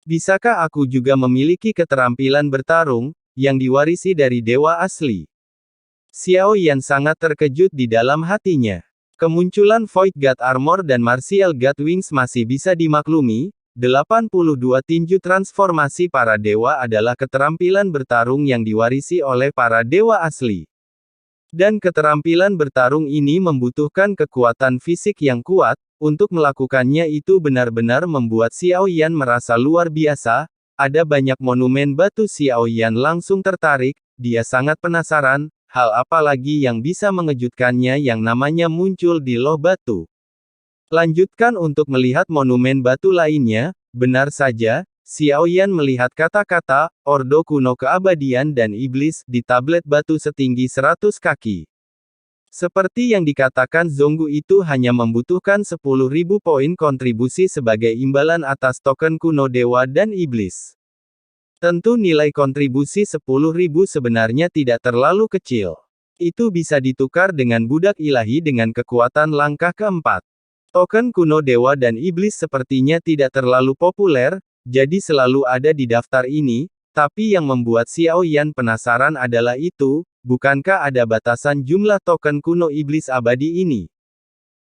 Bisakah aku juga memiliki keterampilan bertarung, yang diwarisi dari dewa asli? Xiao Yan sangat terkejut di dalam hatinya. Kemunculan Void God Armor dan Martial God Wings masih bisa dimaklumi. 82 tinju transformasi para dewa adalah keterampilan bertarung yang diwarisi oleh para dewa asli. Dan keterampilan bertarung ini membutuhkan kekuatan fisik yang kuat. Untuk melakukannya itu benar-benar membuat Xiao Yan merasa luar biasa. Ada banyak monumen batu. Xiao Yan langsung tertarik. Dia sangat penasaran, hal apa lagi yang bisa mengejutkannya yang namanya muncul di loh batu. Lanjutkan untuk melihat monumen batu lainnya. Benar saja, Xiao Yan melihat kata-kata, Ordo Kuno Keabadian dan Iblis, di tablet batu setinggi 100 kaki. Seperti yang dikatakan Zonggu itu hanya membutuhkan 10.000 poin kontribusi sebagai imbalan atas token kuno dewa dan iblis. Tentu nilai kontribusi 10.000 sebenarnya tidak terlalu kecil. Itu bisa ditukar dengan budak ilahi dengan kekuatan langkah keempat. Token kuno dewa dan iblis sepertinya tidak terlalu populer, jadi selalu ada di daftar ini, tapi yang membuat Xiao Yan penasaran adalah itu, bukankah ada batasan jumlah token kuno iblis abadi ini?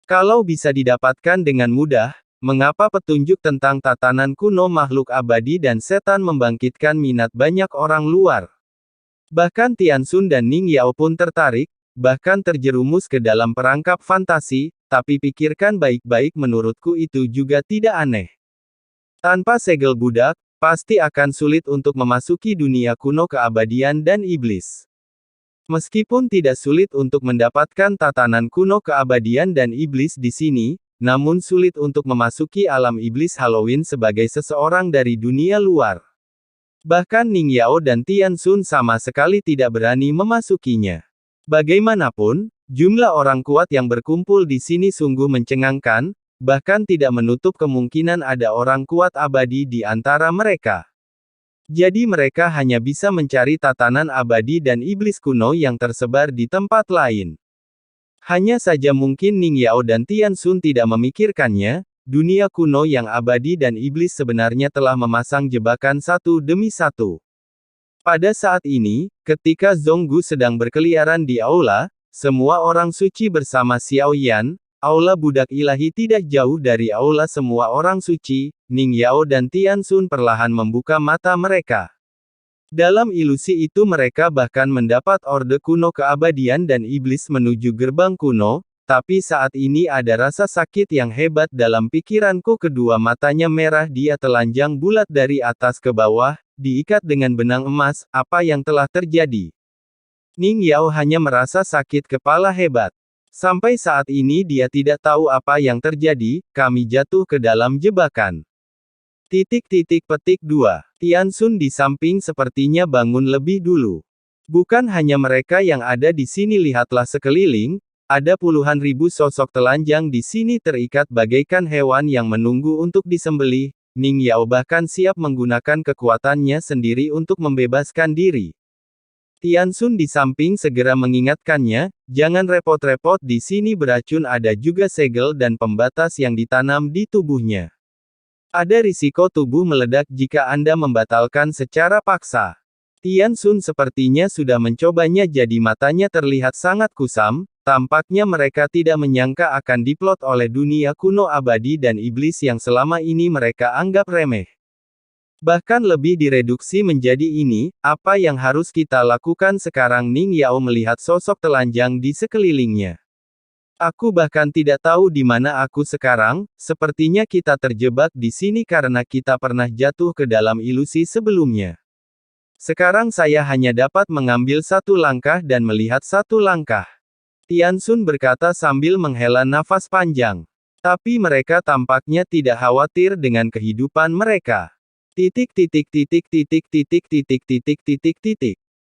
Kalau bisa didapatkan dengan mudah, mengapa petunjuk tentang tatanan kuno makhluk abadi dan setan membangkitkan minat banyak orang luar? Bahkan Tianxun dan Ning Yao pun tertarik, bahkan terjerumus ke dalam perangkap fantasi, tapi pikirkan baik-baik menurutku itu juga tidak aneh. Tanpa segel budak, pasti akan sulit untuk memasuki dunia kuno keabadian dan iblis. Meskipun tidak sulit untuk mendapatkan tatanan kuno keabadian dan iblis di sini, namun sulit untuk memasuki alam iblis Halloween sebagai seseorang dari dunia luar. Bahkan Ning Yao dan Tianxun sama sekali tidak berani memasukinya. Bagaimanapun, jumlah orang kuat yang berkumpul di sini sungguh mencengangkan, bahkan tidak menutup kemungkinan ada orang kuat abadi di antara mereka. Jadi mereka hanya bisa mencari tatanan abadi dan iblis kuno yang tersebar di tempat lain. Hanya saja mungkin Ning Yao dan Tianxun tidak memikirkannya, dunia kuno yang abadi dan iblis sebenarnya telah memasang jebakan satu demi satu. Pada saat ini, ketika Zonggu sedang berkeliaran di aula, semua orang suci bersama Xiao Yan, aula budak ilahi tidak jauh dari aula semua orang suci, Ning Yao dan Tianxun perlahan membuka mata mereka. Dalam ilusi itu mereka bahkan mendapat orde kuno keabadian dan iblis menuju gerbang kuno, tapi saat ini ada rasa sakit yang hebat dalam pikiranku. Kedua matanya merah, dia telanjang bulat dari atas ke bawah, diikat dengan benang emas. Apa yang telah terjadi? Ning Yao hanya merasa sakit kepala hebat. Sampai saat ini dia tidak tahu apa yang terjadi, kami jatuh ke dalam jebakan. Petik 2. Tianxun di samping sepertinya bangun lebih dulu. Bukan hanya mereka yang ada di sini, lihatlah sekeliling, ada puluhan ribu sosok telanjang di sini terikat bagaikan hewan yang menunggu untuk disembelih. Ning Yao bahkan siap menggunakan kekuatannya sendiri untuk membebaskan diri. Tianxun di samping segera mengingatkannya, jangan repot-repot, di sini beracun, ada juga segel dan pembatas yang ditanam di tubuhnya. Ada risiko tubuh meledak jika Anda membatalkan secara paksa. Tianxun sepertinya sudah mencobanya, jadi matanya terlihat sangat kusam, tampaknya mereka tidak menyangka akan diplot oleh dunia kuno abadi dan iblis yang selama ini mereka anggap remeh. Bahkan lebih direduksi menjadi ini, apa yang harus kita lakukan sekarang? Ning Yao melihat sosok telanjang di sekelilingnya. Aku bahkan tidak tahu di mana aku sekarang, sepertinya kita terjebak di sini karena kita pernah jatuh ke dalam ilusi sebelumnya. Sekarang saya hanya dapat mengambil satu langkah dan melihat satu langkah. Tianxun berkata sambil menghela nafas panjang. Tapi mereka tampaknya tidak khawatir dengan kehidupan mereka.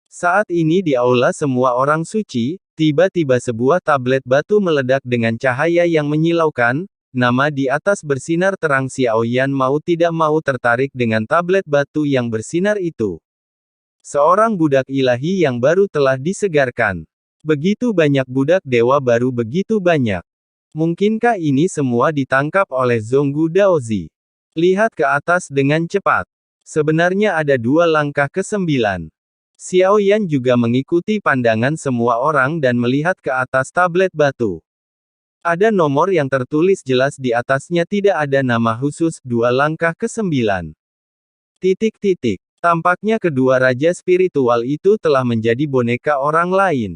Saat ini di aula semua orang suci, tiba-tiba sebuah tablet batu meledak dengan cahaya yang menyilaukan, nama di atas bersinar terang. Xiao Yan mau tidak mau tertarik dengan tablet batu yang bersinar itu. Seorang budak ilahi yang baru telah disegarkan. Begitu banyak budak dewa baru, begitu banyak. Mungkinkah ini semua ditangkap oleh Zonggu Daozi? Lihat ke atas dengan cepat. Sebenarnya ada dua langkah ke-9. Xiao Yan juga mengikuti pandangan semua orang dan melihat ke atas tablet batu. Ada nomor yang tertulis jelas di atasnya, tidak ada nama khusus. Dua langkah ke-9. Tampaknya kedua raja spiritual itu telah menjadi boneka orang lain.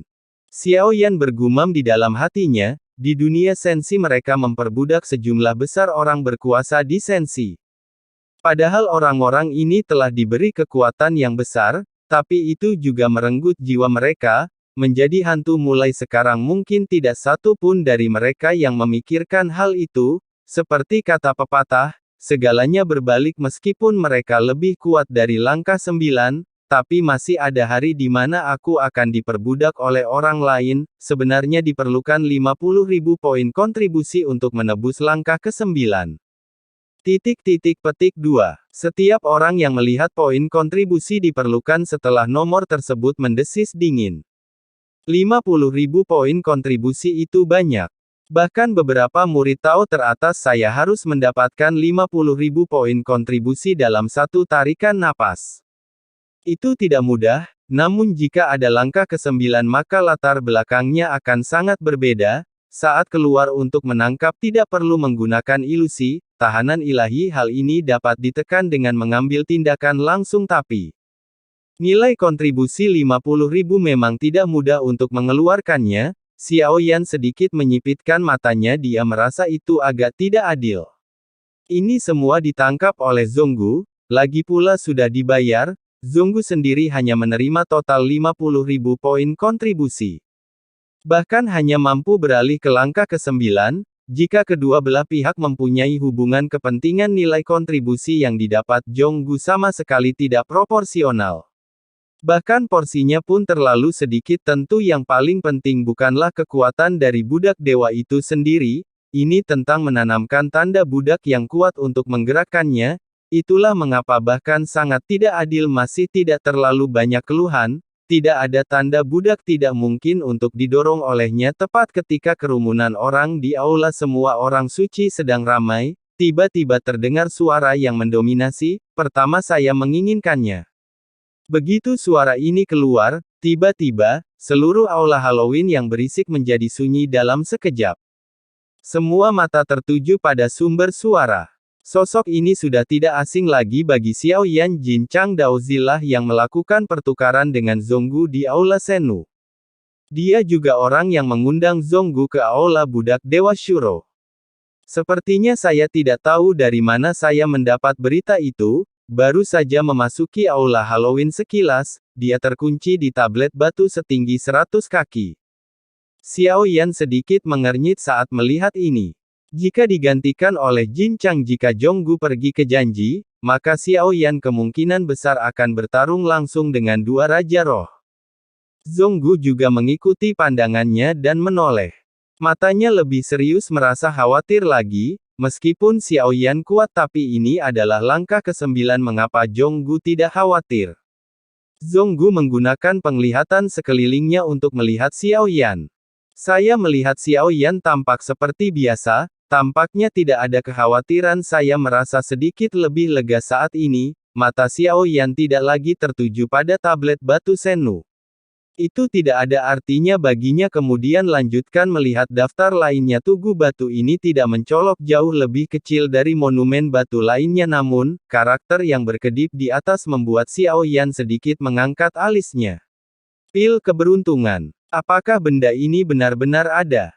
Xiao Yan bergumam di dalam hatinya, di dunia sensi mereka memperbudak sejumlah besar orang berkuasa di sensi. Padahal orang-orang ini telah diberi kekuatan yang besar, tapi itu juga merenggut jiwa mereka, menjadi hantu. Mulai sekarang mungkin tidak satu pun dari mereka yang memikirkan hal itu, seperti kata pepatah, segalanya berbalik. Meskipun mereka lebih kuat dari langkah 9, tapi masih ada hari di mana aku akan diperbudak oleh orang lain. Sebenarnya diperlukan 50.000 poin kontribusi untuk menebus langkah ke-9. Petik 2. Setiap orang yang melihat poin kontribusi diperlukan setelah nomor tersebut mendesis dingin. 50.000 poin kontribusi itu banyak. Bahkan beberapa murid tahu teratas saya harus mendapatkan 50.000 poin kontribusi dalam satu tarikan napas. Itu tidak mudah, namun jika ada langkah ke-9 maka latar belakangnya akan sangat berbeda. Saat keluar untuk menangkap tidak perlu menggunakan ilusi, tahanan ilahi. Hal ini dapat ditekan dengan mengambil tindakan langsung, tapi nilai kontribusi 50.000 memang tidak mudah untuk mengeluarkannya. Xiao Yan sedikit menyipitkan matanya, dia merasa itu agak tidak adil. Ini semua ditangkap oleh Zhonggu, lagi pula sudah dibayar. Zhonggu sendiri hanya menerima total 50.000 poin kontribusi. Bahkan hanya mampu beralih ke langkah ke-9, jika kedua belah pihak mempunyai hubungan kepentingan. Nilai kontribusi yang didapat Zhonggu sama sekali tidak proporsional. Bahkan porsinya pun terlalu sedikit. Tentu yang paling penting bukanlah kekuatan dari budak dewa itu sendiri, ini tentang menanamkan tanda budak yang kuat untuk menggerakkannya. Itulah mengapa bahkan sangat tidak adil masih tidak terlalu banyak keluhan. Tidak ada tanda budak tidak mungkin untuk didorong olehnya. Tepat ketika kerumunan orang di aula semua orang suci sedang ramai, tiba-tiba terdengar suara yang mendominasi, pertama saya menginginkannya. Begitu suara ini keluar, tiba-tiba, seluruh aula Halloween yang berisik menjadi sunyi dalam sekejap. Semua mata tertuju pada sumber suara. Sosok ini sudah tidak asing lagi bagi Xiao Yan. Jin Chang Daozilah yang melakukan pertukaran dengan Zhonggu di aula Senu. Dia juga orang yang mengundang Zhonggu ke aula budak Dewa Shuro. Sepertinya saya tidak tahu dari mana saya mendapat berita itu, baru saja memasuki aula Halloween sekilas, dia terkunci di tablet batu setinggi 100 kaki. Xiao Yan sedikit mengernyit saat melihat ini. Jika digantikan oleh Jin Chang, jika Zhonggu pergi ke janji, maka Xiao Yan kemungkinan besar akan bertarung langsung dengan dua Raja Roh. Zhonggu juga mengikuti pandangannya dan menoleh. Matanya lebih serius, merasa khawatir lagi, meskipun Xiao Yan kuat tapi ini adalah langkah ke-9. Mengapa Zhonggu tidak khawatir? Zhonggu menggunakan penglihatan sekelilingnya untuk melihat Xiao Yan. Saya melihat Xiao Yan tampak seperti biasa. Tampaknya tidak ada kekhawatiran. Saya merasa sedikit lebih lega saat ini. Mata Xiao Yan tidak lagi tertuju pada tablet batu Senu. Itu tidak ada artinya baginya. Kemudian lanjutkan melihat daftar lainnya. Tugu batu ini tidak mencolok, jauh lebih kecil dari monumen batu lainnya, namun karakter yang berkedip di atas membuat Xiao Yan sedikit mengangkat alisnya. Pil keberuntungan. Apakah benda ini benar-benar ada?